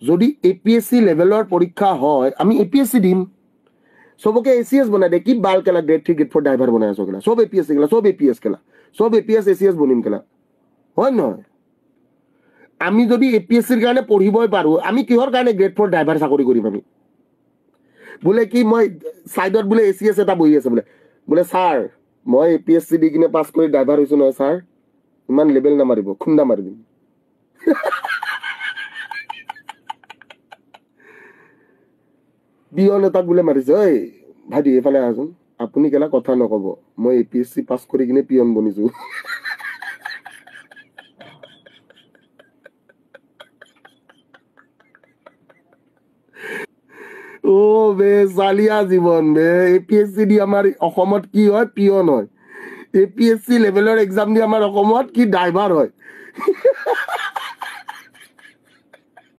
যদি এপিএসসি লেভেলৰ পৰীক্ষা হয় আমি এপিএসসি দিম সবকে এসিএস বনাই দে কি বাল কেলা গ্ৰেড 3 গ্ৰেড 4 ড্ৰাইভাৰ বনাই আছো কেলা সব এপিএসসি কেলা সব এপিএস কেলা সব এপিএস এসিএস বনিম কেলা হয় নহয় আমি যদি এপিএসসিৰ কাৰণে পঢ়িবই পাৰো আমি কিহৰ কাৰণে গ্ৰেড 4 ড্ৰাইভাৰ চাকৰি কৰিম আমি বোলে কি মই সাইডত বোলে এসিএস এটা বহি আছে বোলে স্যাৰ মই এপিএসসি দি কিনে পাস কৰি ড্ৰাইভাৰ হৈছো নহয় স্যাৰ ইমান লেভেল নামাৰিব খুন্দা মাৰি দিম পিয়ন এটাক বোলে মাৰিছে ঐ ভাইটি এইফালে আহচোন আপুনি কেলা কথা নকব মই এপিএসসি পাস কৰি কিনে পিয়ন বনিছো ও বে জালিয়া জীৱন বে এপিএসসি দি আমাৰ অসমত কি হয় পিয়ন হয় এপিএসসি লেভেলৰ এক্সাম দি আমাৰ অসমত কি ড্ৰাইভাৰ হয়